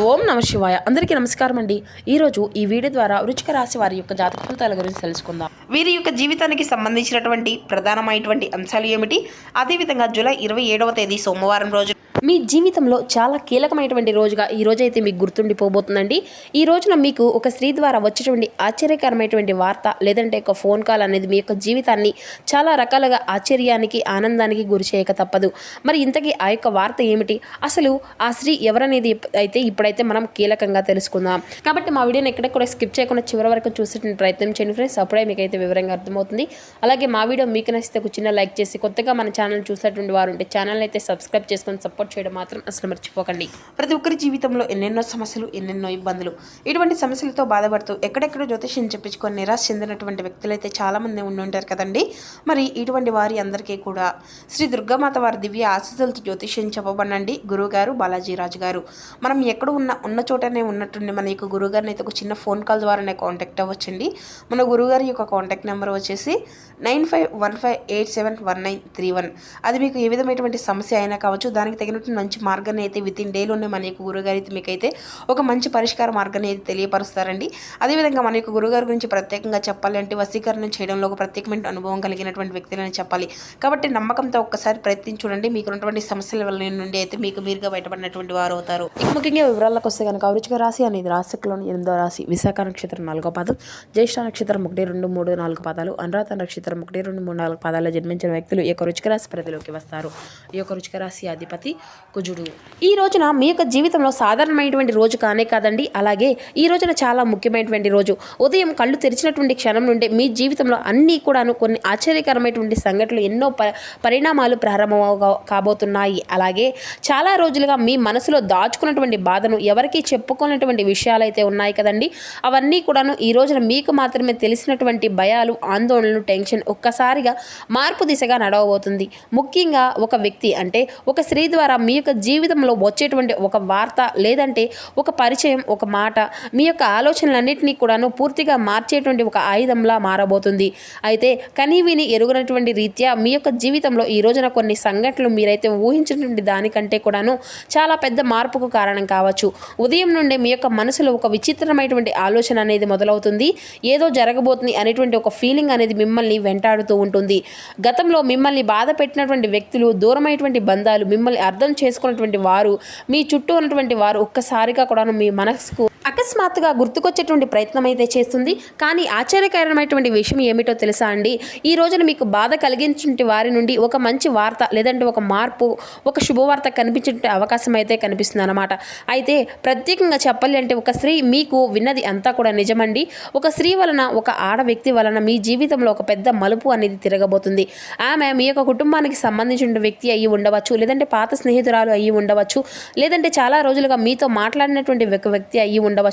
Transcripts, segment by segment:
ఓం నమ శివాయ. అందరికీ నమస్కారం అండి. ఈరోజు ఈ వీడియో ద్వారా వృశ్చిక రాశి వారి యొక్క జాతక ఫలితాల గురించి తెలుసుకుందాం. వీరి యొక్క జీవితానికి సంబంధించినటువంటి ప్రధానమైనటువంటి అంశాలు ఏమిటి, అదేవిధంగా జూలై 27వ తేదీ సోమవారం రోజు మీ జీవితంలో చాలా కీలకమైనటువంటి రోజుగా ఈ రోజైతే మీకు గుర్తుండిపోబోతుందండి. ఈ రోజున మీకు ఒక స్త్రీ ద్వారా వచ్చేటువంటి ఆశ్చర్యకరమైనటువంటి వార్త లేదంటే ఒక ఫోన్ కాల్ అనేది మీ యొక్క జీవితాన్ని చాలా రకాలుగా ఆశ్చర్యానికి ఆనందానికి గురి చేయక తప్పదు. మరి ఇంతకీ ఆ యొక్క వార్త ఏమిటి, అసలు ఆ స్త్రీ ఎవరనేది అయితే ఇప్పుడైతే మనం కీలకంగా తెలుసుకుందాం. కాబట్టి మా వీడియోని ఎక్కడ కూడా స్కిప్ చేయకుండా చివరి వరకు చూసేటువంటి ప్రయత్నం చేయండి ఫ్రెండ్స్. అప్పుడే మీకైతే వివరంగా అర్థమవుతుంది. అలాగే మా వీడియో మీకు నచ్చితే ఒక చిన్న లైక్ చేసి కొత్తగా మన ఛానల్ చూసేటువంటి వారు ఉంటే ఛానల్ అయితే సబ్స్క్రైబ్ చేసుకొని సపోర్ట్ చేయడం మాత్రం అసలు మర్చిపోకండి. ప్రతి ఒక్కరి జీవితంలో ఎన్నెన్నో సమస్యలు, ఎన్నెన్నో ఇబ్బందులు, ఇటువంటి సమస్యలతో బాధపడుతూ ఎక్కడెక్కడో జ్యోతిష్యం చెప్పించుకొని నిరాశ చెందినటువంటి వ్యక్తులైతే చాలామంది ఉండి ఉంటారు కదండి. మరి ఇటువంటి వారి అందరికీ కూడా శ్రీ దుర్గామాత వారి దివ్య ఆశీస్సులతో జ్యోతిష్యం చెప్పబడండి గురువుగారు బాలాజీరాజు గారు. మనం ఎక్కడ ఉన్న చోటనే ఉన్నట్టుండి మన యొక్క గురువుగారిని అయితే ఒక చిన్న ఫోన్ కాల్ ద్వారానే కాంటాక్ట్ అవ్వచ్చండి. మన గురువుగారి యొక్క కాంటాక్ట్ నెంబర్ వచ్చేసి 9515871931. అది మీకు ఏ విధమైనటువంటి సమస్య అయినా కావచ్చు, దానికి తగినట్టు మంచి మార్గాన్ని అయితే విత్ ఇన్ డేలోనే మన యొక్క గురుగారు అయితే మీకైతే ఒక మంచి పరిష్కార మార్గాన్ని అయితే తెలియపరుస్తారండి. అదేవిధంగా మన యొక్క గురుగారి గురించి ప్రత్యేకంగా చెప్పాలి అంటే వశీకరణ చేయడంలో ఒక ప్రత్యేకమైన అనుభవం కలిగినటువంటి వ్యక్తులని చెప్పాలి. కాబట్టి నమ్మకంతో ఒక్కసారి ప్రయత్నించి చూడండి. మీకు ఉన్నటువంటి సమస్యల వల్ల నుండి అయితే మీకు మీరుగా బయటపడినటువంటి వారు అవుతారు. ముఖ్యంగా వివరాలకు వస్తే కనుక వృశ్చిక రాశి అనేది రాశిలోని 8వ రాశి. విశాఖ నక్షత్రం 4వ పాదం, జ్యేష్ఠ నక్షత్రం 1, 2, 3, 4 పాదాలు, అనురాధ నక్షత్రం 1, 2, 3, 4 పాదాల్లో జన్మించిన వ్యక్తులు ఈ యొక్క వృశ్చిక రాశి పరిధిలోకి వస్తారు. ఈ యొక్క వృశ్చిక రాశి అధిపతి కుజుడు. ఈ రోజున మీ యొక్క జీవితంలో సాధారణమైనటువంటి రోజు కానే కాదండి, అలాగే ఈ రోజున చాలా ముఖ్యమైనటువంటి రోజు. ఉదయం కళ్ళు తెరిచినటువంటి క్షణం నుండి మీ జీవితంలో అన్నీ కూడాను కొన్ని ఆశ్చర్యకరమైనటువంటి సంఘటనలు, ఎన్నో పరిణామాలు ప్రారంభం కాబోతున్నాయి. అలాగే చాలా రోజులుగా మీ మనసులో దాచుకున్నటువంటి బాధను ఎవరికీ చెప్పుకున్నటువంటి విషయాలు అయితే ఉన్నాయి కదండి, అవన్నీ కూడాను ఈ రోజున మీకు మాత్రమే తెలిసినటువంటి భయాలు, ఆందోళనలు, టెన్షన్ ఒక్కసారిగా మార్పు దిశగా నడవబోతుంది. ముఖ్యంగా ఒక వ్యక్తి అంటే ఒక స్త్రీ ద్వారా మీ యొక్క జీవితంలో వచ్చేటువంటి ఒక వార్త లేదంటే ఒక పరిచయం, ఒక మాట మీ యొక్క ఆలోచనలన్నింటినీ కూడాను పూర్తిగా మార్చేటువంటి ఒక ఆయుధంలా మారబోతుంది. అయితే కనీవిని ఎరుగనటువంటి రీత్యా మీ యొక్క జీవితంలో ఈ రోజున కొన్ని సంఘటనలు మీరైతే ఊహించినటువంటి దానికంటే కూడాను చాలా పెద్ద మార్పుకు కారణం కావచ్చు. ఉదయం నుండి మీ యొక్క మనసులో ఒక విచిత్రమైనటువంటి ఆలోచన అనేది మొదలవుతుంది. ఏదో జరగబోతుంది అనేటువంటి ఒక ఫీలింగ్ అనేది మిమ్మల్ని వెంటాడుతూ ఉంటుంది. గతంలో మిమ్మల్ని బాధ పెట్టినటువంటి వ్యక్తులు, దూరమైనటువంటి బంధాలు, మిమ్మల్ని అర్థం చేసుకున్నటువంటి వారు, మీ చుట్టూ ఉన్నటువంటి వారు ఒక్కసారిగా కూడా మీ మనసుకు అకస్మాత్తుగా గుర్తుకొచ్చేటువంటి ప్రయత్నం అయితే చేస్తుంది. కానీ ఆశ్చర్యకరమైనటువంటి విషయం ఏమిటో తెలుసా అండి, ఈ రోజున మీకు బాధ కలిగించిన వారి నుండి ఒక మంచి వార్త లేదంటే ఒక మార్పు, ఒక శుభవార్త కనిపించే అవకాశం అయితే కనిపిస్తుంది అన్నమాట. అయితే ప్రత్యేకంగా చెప్పాలి అంటే ఒక స్త్రీ మీకు విన్నది అంతా కూడా నిజమండి. ఒక స్త్రీ వలన, ఒక ఆడ వ్యక్తి వలన మీ జీవితంలో ఒక పెద్ద మలుపు అనేది తిరగబోతుంది. ఆమె మీ యొక్క కుటుంబానికి సంబంధించిన వ్యక్తి అయ్యి ఉండవచ్చు, లేదంటే పాత స్నేహితురాలు అయ్యి ఉండవచ్చు, లేదంటే చాలా రోజులుగా మీతో మాట్లాడినటువంటి ఒక వ్యక్తి అయ్యి ఉండవచ్చు.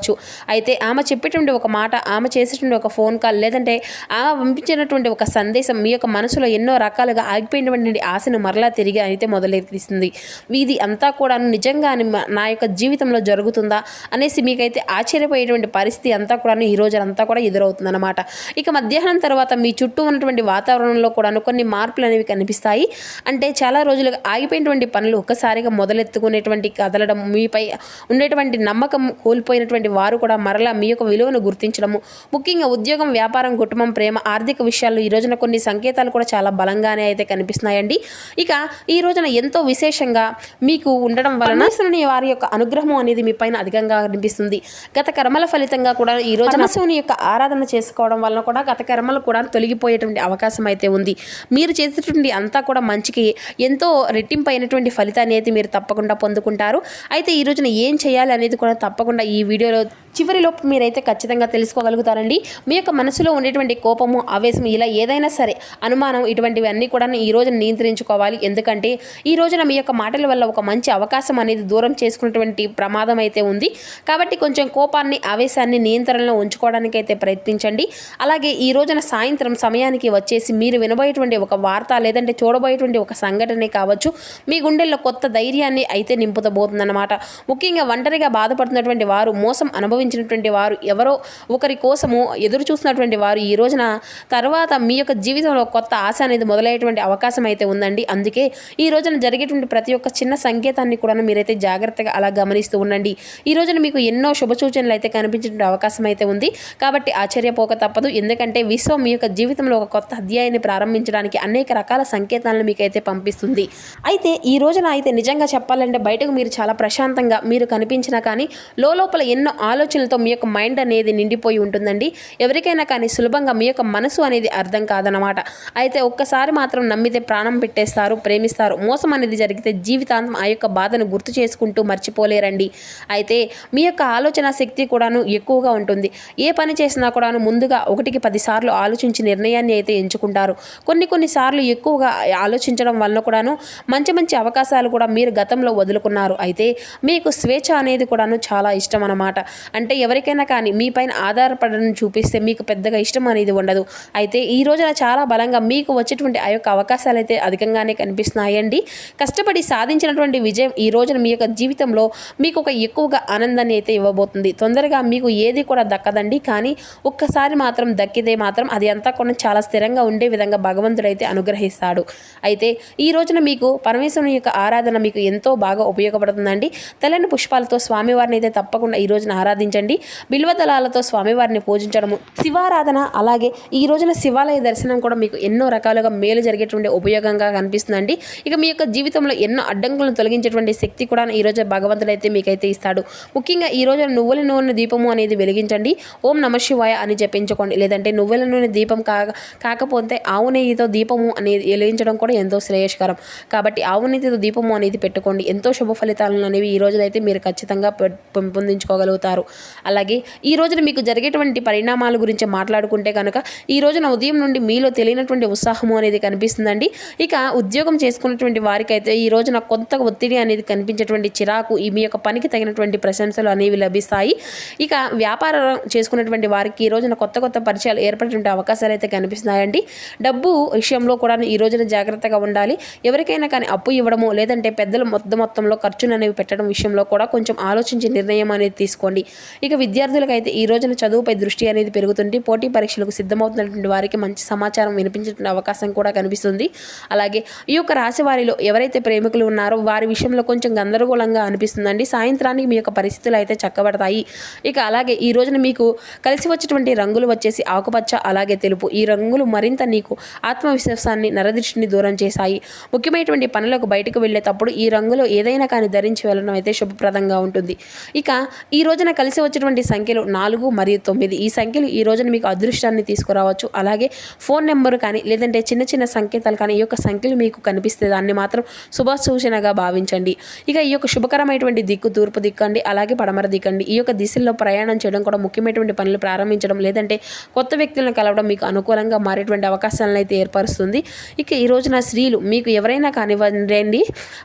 అయితే ఆమె చెప్పేటువంటి ఒక మాట, ఆమె చేసేటువంటి ఒక ఫోన్ కాల్, లేదంటే ఆమె పంపించినటువంటి ఒక సందేశం మీ యొక్క మనసులో ఎన్నో రకాలుగా ఆగిపోయినటువంటి ఆశను మరలా తిరిగి అయితే మొదలెత్తిస్తుంది. ఇది అంతా కూడా నిజంగా నా యొక్క జీవితంలో జరుగుతుందా అనేసి మీకైతే ఆశ్చర్యపోయేటువంటి పరిస్థితి అంతా కూడా ఈ రోజు అంతా కూడా ఎదురవుతుంది అన్నమాట. ఇక మధ్యాహ్నం తర్వాత మీ చుట్టూ ఉన్నటువంటి వాతావరణంలో కూడా కొన్ని మార్పులు అనేవి కనిపిస్తాయి. అంటే చాలా రోజులుగా ఆగిపోయినటువంటి పనులు ఒక్కసారిగా మొదలెత్తుకునేటువంటి కదలడం, మీపై ఉండేటువంటి నమ్మకం కోల్పోయినటువంటి వారు కూడా మరలా మీ యొక్క విలువను గుర్తించడము, ముఖ్యంగా ఉద్యోగం, వ్యాపారం, కుటుంబం, ప్రేమ, ఆర్థిక విషయాల్లో ఈ రోజున కొన్ని సంకేతాలు కూడా చాలా బలంగానే అయితే కనిపిస్తున్నాయండి. ఇక ఈ రోజున ఎంతో విశేషంగా మీకు ఉండడం వలన వారి యొక్క అనుగ్రహం అనేది మీ పైన అధికంగా కనిపిస్తుంది. గత కర్మల ఫలితంగా కూడా ఈ రోజున శివుని యొక్క ఆరాధన చేసుకోవడం వలన కూడా గత కర్మలు కూడా తొలగిపోయేటువంటి అవకాశం అయితే ఉంది. మీరు చేసేటువంటి అంతా కూడా మంచికి ఎంతో రెట్టింపు అయినటువంటి ఫలితాన్ని అయితే మీరు తప్పకుండా పొందుకుంటారు. అయితే ఈ రోజున ఏం చేయాలి అనేది కూడా తప్పకుండా ఈ వీడియోలో చివరిలోపు మీరైతే ఖచ్చితంగా తెలుసుకోగలుగుతారండి. మీ యొక్క మనసులో ఉండేటువంటి కోపము, ఆవేశం, ఇలా ఏదైనా సరే అనుమానం, ఇటువంటివి అన్నీ కూడా ఈ రోజున నియంత్రించుకోవాలి. ఎందుకంటే ఈ రోజున మీ యొక్క మాటల వల్ల ఒక మంచి అవకాశం అనేది దూరం చేసుకున్నటువంటి ప్రమాదం అయితే ఉంది. కాబట్టి కొంచెం కోపాన్ని, ఆవేశాన్ని నియంత్రణలో ఉంచుకోవడానికి అయితే ప్రయత్నించండి. అలాగే ఈ రోజున సాయంత్రం సమయానికి వచ్చేసి మీరు వినబోయేటువంటి ఒక వార్త లేదంటే చూడబోయేటువంటి ఒక సంఘటనే కావచ్చు మీ గుండెల్లో కొత్త ధైర్యాన్ని అయితే నింపుతబోతుందన్నమాట. ముఖ్యంగా ఒంటరిగా బాధపడుతున్నటువంటి వారు, మోసం అనుభవించే అనుభవించినటువంటి వారు, ఎవరో ఒకరి కోసము ఎదురు చూసినటువంటి వారు ఈ రోజున తర్వాత మీ యొక్క జీవితంలో కొత్త ఆశ అనేది మొదలయ్యేటువంటి అవకాశం అయితే ఉందండి. అందుకే ఈ రోజున జరిగేటువంటి ప్రతి ఒక్క చిన్న సంకేతాన్ని కూడా మీరైతే జాగ్రత్తగా అలా గమనిస్తూ ఉండండి. ఈ రోజున మీకు ఎన్నో శుభ సూచనలు అయితే కనిపించే అవకాశం అయితే ఉంది. కాబట్టి ఆశ్చర్యపోక తప్పదు. ఎందుకంటే విశ్వం మీ యొక్క జీవితంలో ఒక కొత్త అధ్యాయాన్ని ప్రారంభించడానికి అనేక రకాల సంకేతాలను మీకైతే పంపిస్తుంది. అయితే ఈ రోజున అయితే నిజంగా చెప్పాలంటే బయటకు మీరు చాలా ప్రశాంతంగా మీరు కనిపించినా కానీ లోపల ఎన్నో ఆలోచనలతో మీ యొక్క మైండ్ అనేది నిండిపోయి ఉంటుందండి. ఎవరికైనా కానీ సులభంగా మీ యొక్క మనసు అనేది అర్థం కాదనమాట. అయితే ఒక్కసారి మాత్రం నమ్మితే ప్రాణం పెట్టేస్తారు, ప్రేమిస్తారు. మోసం అనేది జరిగితే జీవితాంతం ఆ యొక్క బాధను గుర్తు చేసుకుంటూ మర్చిపోలేరండి. అయితే మీ యొక్క ఆలోచన శక్తి కూడాను ఎక్కువగా ఉంటుంది. ఏ పని చేసినా కూడాను ముందుగా 1కి 10 సార్లు ఆలోచించి నిర్ణయాన్ని అయితే ఎంచుకుంటారు. కొన్నిసార్లు ఎక్కువగా ఆలోచించడం వల్ల కూడాను మంచి అవకాశాలు కూడా మీరు గతంలో వదులుకున్నారు. అయితే మీకు స్వేచ్ఛ అనేది కూడాను చాలా ఇష్టం అన్నమాట. అంటే ఎవరికైనా కానీ మీ పైన ఆధారపడడం చూపిస్తే మీకు పెద్దగా ఇష్టం అనేది ఉండదు. అయితే ఈ రోజున చాలా బలంగా మీకు వచ్చేటువంటి ఆ యొక్క అవకాశాలు అయితే అధికంగానే కనిపిస్తున్నాయండి. కష్టపడి సాధించినటువంటి విజయం ఈ రోజున మీ యొక్క జీవితంలో మీకు ఒక ఎక్కువగా ఆనందాన్ని అయితే ఇవ్వబోతుంది. తొందరగా మీకు ఏది కూడా దక్కదండి. కానీ ఒక్కసారి మాత్రం దక్కితే మాత్రం అది అంతా కూడా చాలా స్థిరంగా ఉండే విధంగా భగవంతుడైతే అనుగ్రహిస్తాడు. అయితే ఈ రోజున మీకు పరమేశ్వరుని యొక్క ఆరాధన మీకు ఎంతో బాగా ఉపయోగపడుతుందండి. తెల్లని పుష్పాలతో స్వామివారిని అయితే తప్పకుండా ఈ రోజున ఆరాధించండి. బిల్వదళాలతో స్వామివారిని పూజించడము, శివారాధన, అలాగే ఈ రోజున శివాలయ దర్శనం కూడా మీకు ఎన్నో రకాలుగా మేలు జరిగేటువంటి ఉపయోగంగా కనిపిస్తుందండి. ఇక మీ యొక్క జీవితంలో ఎన్నో అడ్డంకులను తొలగించేటువంటి శక్తి కూడా ఈ రోజు భగవంతుడైతే మీకైతే ఇస్తాడు. ముఖ్యంగా ఈ రోజున నువ్వుల నూనె దీపము అనేది వెలిగించండి. ఓం నమ శివాయ అని జపించుకోండి. లేదంటే నువ్వుల నూనె దీపం కాకపోతే ఆవు నెయ్యితో దీపము అనేది వెలిగించడం కూడా ఎంతో శ్రేయస్కరం. కాబట్టి ఆవు నెయ్యితో దీపము అనేది పెట్టుకోండి. ఎంతో శుభ ఫలితాలను అనేవి ఈ రోజునైతే మీరు ఖచ్చితంగా పెంపొందించుకోగలుగుతారు. అలాగే ఈ రోజున మీకు జరిగేటువంటి పరిణామాల గురించి మాట్లాడుకుంటే కనుక ఈ రోజున ఉదయం నుండి మీలో తెలియనటువంటి ఉత్సాహము అనేది కనిపిస్తుందండి. ఇక ఉద్యోగం చేసుకున్నటువంటి వారికైతే ఈ రోజున కొంత ఒత్తిడి అనేది కనిపించేటువంటి చిరాకు, మీ యొక్క పనికి తగినటువంటి ప్రశంసలు అనేవి లభిస్తాయి. ఇక వ్యాపారం చేసుకున్నటువంటి వారికి ఈ రోజున కొత్త పరిచయాలు ఏర్పడేటువంటి అవకాశాలు అయితే కనిపిస్తున్నాయండి. డబ్బు విషయంలో కూడా ఈ రోజున జాగ్రత్తగా ఉండాలి. ఎవరికైనా కానీ అప్పు ఇవ్వడము, లేదంటే పెద్దలు మొత్తంలో ఖర్చులు అనేవి పెట్టడం విషయంలో కూడా కొంచెం ఆలోచించి నిర్ణయం అనేది తీసుకోండి. ఇక విద్యార్థులకైతే ఈ రోజున చదువుపై దృష్టి అనేది పెరుగుతుంది. పోటీ పరీక్షలకు సిద్ధమవుతున్నటువంటి వారికి మంచి సమాచారం వినిపించేటువంటి అవకాశం కూడా కనిపిస్తుంది. అలాగే ఈ యొక్క రాశి వారిలో ఎవరైతే ప్రేమికులు ఉన్నారో వారి విషయంలో కొంచెం గందరగోళంగా అనిపిస్తుందండి. సాయంత్రానికి మీ యొక్క పరిస్థితులు అయితే చక్కబడతాయి. ఇక అలాగే ఈ రోజున మీకు కలిసి వచ్చేటువంటి రంగులు వచ్చేసి ఆకుపచ్చ, అలాగే తెలుపు. ఈ రంగులు మరింత నీకు ఆత్మవిశ్వాసాన్ని, నరదృష్టిని దూరం చేశాయి. ముఖ్యమైనటువంటి పనులకు బయటకు వెళ్ళేటప్పుడు ఈ రంగులో ఏదైనా కానీ ధరించి వెళ్ళడం అయితే శుభప్రదంగా ఉంటుంది. ఇక ఈ రోజున కలిసి వచ్చేటువంటి సంఖ్యలు 4 మరియు 9. ఈ సంఖ్యలు ఈ రోజున మీకు అదృష్టాన్ని తీసుకురావచ్చు. అలాగే ఫోన్ నెంబరు కానీ, లేదంటే చిన్న సంకేతాలు కానీ ఈ యొక్క సంఖ్యలు మీకు కనిపిస్తే దాన్ని మాత్రం శుభ సూచనగా భావించండి. ఇక ఈ యొక్క శుభకరమైనటువంటి దిక్కు తూర్పు దిక్కు అండి, అలాగే పడమర దిక్కండి. ఈ యొక్క దిశల్లో ప్రయాణం చేయడం కూడా ముఖ్యమైనటువంటి పనులు ప్రారంభించడం, లేదంటే కొత్త వ్యక్తులను కలవడం మీకు అనుకూలంగా మారేటువంటి అవకాశాలను అయితే ఏర్పరుస్తుంది. ఇక ఈ రోజున స్త్రీలు మీకు ఎవరైనా కానివ్వండి,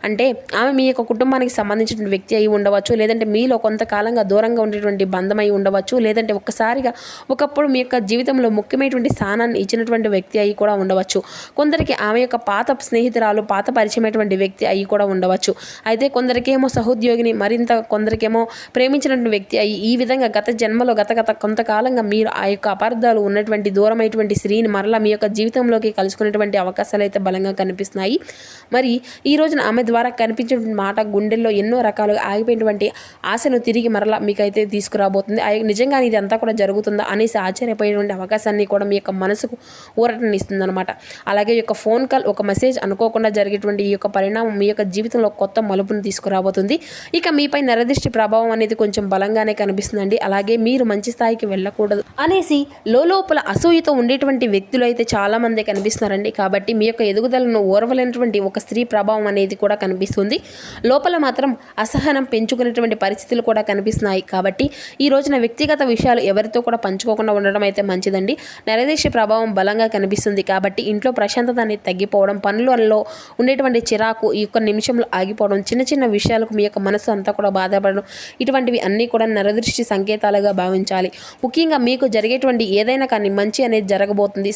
అంటే ఆమె మీ యొక్క కుటుంబానికి సంబంధించిన వ్యక్తి అయి ఉండవచ్చు, లేదంటే మీలో కొంతకాలంగా దూరంగా ఉండేటువంటి బంధమై ఉండవచ్చు, లేదంటే ఒక్కసారిగా ఒకప్పుడు మీ యొక్క జీవితంలో ముఖ్యమైనటువంటి స్థానాన్ని ఇచ్చినటువంటి వ్యక్తి అయి కూడా ఉండవచ్చు. కొందరికి ఆమె యొక్క పాత స్నేహితురాలు, పాత పరిచయమైనటువంటి వ్యక్తి అయి కూడా ఉండవచ్చు. అయితే కొందరికేమో సహోద్యోగిని, మరింత కొందరికేమో ప్రేమించినటువంటి వ్యక్తి అయి, ఈ విధంగా గత జన్మలో గత కొంతకాలంగా మీరు ఆ యొక్క అపార్థాలు ఉన్నటువంటి దూరమైనటువంటి స్త్రీని మరలా మీ యొక్క జీవితంలోకి కలుసుకునేటువంటి అవకాశాలు అయితే బలంగా కనిపిస్తున్నాయి. మరి ఈ రోజున ఆమె ద్వారా కనిపించేటువంటి మాట గుండెల్లో ఎన్నో రకాలుగా ఆగిపోయినటువంటి ఆశను తిరిగి మరలా మీకైతే తీసుకురాబోతుంది. నిజంగా ఇది అంతా కూడా జరుగుతుందా అనేసి ఆశ్చర్యపోయేటువంటి అవకాశాన్ని కూడా మీ యొక్క మనసుకు ఊరటనిస్తుంది అనమాట. అలాగే ఈ యొక్క ఫోన్ కాల్, ఒక మెసేజ్ అనుకోకుండా జరిగేటువంటి ఈ యొక్క పరిణామం మీ యొక్క జీవితంలో కొత్త మలుపును తీసుకురాబోతుంది. ఇక మీపై నరదృష్టి ప్రభావం అనేది కొంచెం బలంగానే కనిపిస్తుందండి. అలాగే మీరు మంచి స్థాయికి వెళ్ళకూడదు అనేసి లోపల అసూయతో ఉండేటువంటి వ్యక్తులు అయితే చాలా మంది కనిపిస్తున్నారండి. కాబట్టి మీ యొక్క ఎదుగుదలను ఓర్వలేనటువంటి ఒక స్త్రీ ప్రభావం అనేది కూడా కనిపిస్తుంది. లోపల మాత్రం అసహనం పెంచుకునేటువంటి పరిస్థితులు కూడా కనిపిస్తున్నాయి. కాబట్టి ఈ రోజున వ్యక్తిగత విషయాలు ఎవరితో కూడా పంచుకోకుండా ఉండడం అయితే మంచిదండి. నరదృష్టి ప్రభావం బలంగా కనిపిస్తుంది. కాబట్టి ఇంట్లో ప్రశాంతత అనేది తగ్గిపోవడం, పనులలో ఉండేటువంటి చిరాకు ఈ యొక్క నిమిషంలో ఆగిపోవడం, చిన్న విషయాలకు మీ యొక్క మనసు అంతా కూడా బాధపడడం, ఇటువంటివి అన్నీ కూడా నరదృష్టి సంకేతాలుగా భావించాలి. ముఖ్యంగా మీకు జరిగేటువంటి ఏదైనా కానీ మంచి అనేది జరగబోతుంది.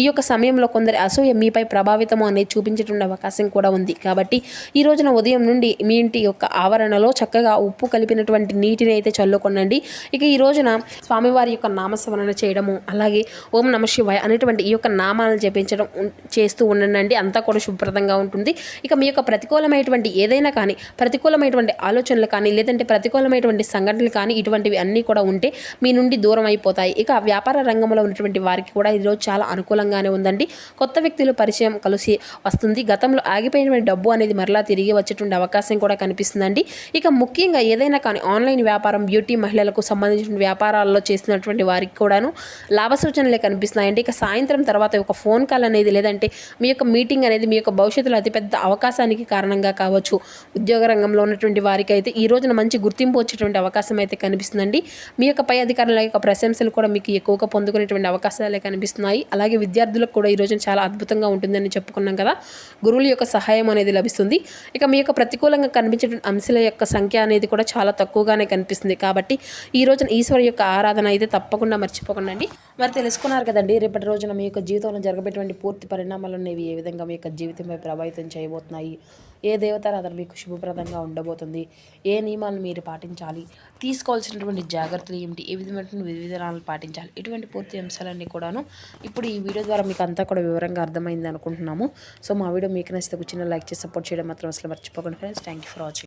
ఈ యొక్క సమయంలో కొందరి అసూయ మీపై ప్రభావితం అనేది చూపించేటువంటి అవకాశం కూడా ఉంది. కాబట్టి ఈ రోజున ఉదయం నుండి మీ ఇంటి యొక్క ఆవరణలో చక్కగా ఉప్పు కలిపినటువంటి నీటిని అయితే విషయాల్లో కొనండి. ఇక ఈ రోజున స్వామివారి యొక్క నామస్మరణ చేయడము, అలాగే ఓం నమ శివాయ అనేటువంటి ఈ యొక్క నామాలను జపించడం చేస్తూ ఉండండి. అంతా కూడా శుభ్రతంగా ఉంటుంది. ఇక మీ యొక్క ప్రతికూలమైనటువంటి ఏదైనా కానీ, ప్రతికూలమైనటువంటి ఆలోచనలు కానీ, లేదంటే ప్రతికూలమైనటువంటి సంఘటనలు కానీ, ఇటువంటివి అన్నీ కూడా ఉంటే మీ నుండి దూరం అయిపోతాయి. ఇక వ్యాపార రంగంలో ఉన్నటువంటి వారికి కూడా ఈరోజు చాలా అనుకూలంగానే ఉందండి. కొత్త వ్యక్తులు పరిచయం కలిసి వస్తుంది. గతంలో ఆగిపోయినటువంటి డబ్బు అనేది మరలా తిరిగి వచ్చేటువంటి అవకాశం కూడా కనిపిస్తుందండి. ఇక ముఖ్యంగా ఏదైనా కానీ ఆన్లైన్ వ్యాపారం, బ్యూటీ మహిళలకు సంబంధించిన వ్యాపారాల్లో చేసినటువంటి వారికి కూడాను లాభ సూచనలే కనిపిస్తున్నాయండి. ఇక సాయంత్రం తర్వాత ఒక ఫోన్ కాల్ అనేది, లేదంటే మీ యొక్క మీటింగ్ అనేది మీ యొక్క భవిష్యత్తులో అతిపెద్ద అవకాశానికి కారణంగా కావచ్చు. ఉద్యోగ రంగంలో ఉన్నటువంటి వారికి అయితే ఈ రోజున మంచి గుర్తింపు వచ్చేటువంటి అవకాశం అయితే కనిపిస్తుందండి. మీ యొక్క పై అధికారుల యొక్క ప్రశంసలు కూడా మీకు ఎక్కువగా పొందుకునేటువంటి అవకాశాలే కనిపిస్తున్నాయి. అలాగే విద్యార్థులకు కూడా ఈ రోజున చాలా అద్భుతంగా ఉంటుందని చెప్పుకున్నాం కదా. గురువుల యొక్క సహాయం అనేది లభిస్తుంది. ఇక మీ యొక్క ప్రతికూలంగా కనిపించే అంశాల యొక్క సంఖ్య అనేది కూడా చాలా తక్కువగానే కనిపిస్తుంది. కాబట్టి ఈ రోజున ఈశ్వరు యొక్క ఆరాధన అయితే తప్పకుండా మర్చిపోకండి. మరి తెలుసుకున్నారు కదండి, రేపటి రోజున మీ యొక్క జీవితంలో జరగబెటువంటి పూర్తి పరిణామాలు అనేవి ఏ విధంగా మీ యొక్క జీవితంపై ప్రభావితం చేయబోతున్నాయి, ఏ దేవతారాధన మీకు శుభప్రదంగా ఉండబోతుంది, ఏ నియమాలు మీరు పాటించాలి, తీసుకోవాల్సినటువంటి జాగ్రత్తలు ఏమిటి, ఏ విధమైనటువంటి విధి విధానాలు పాటించాలి, ఇటువంటి పూర్తి అంశాలన్నీ కూడాను ఇప్పుడు ఈ వీడియో ద్వారా మీకు అంతా కూడా వివరంగా అర్థమైంది అనుకుంటున్నాము. సో మా వీడియో మీకు నచ్చితే చిన్న లైక్ చేసి సపోర్ట్ చేయడం మాత్రం అసలు మర్చిపోకండి friends. Thank you for watching.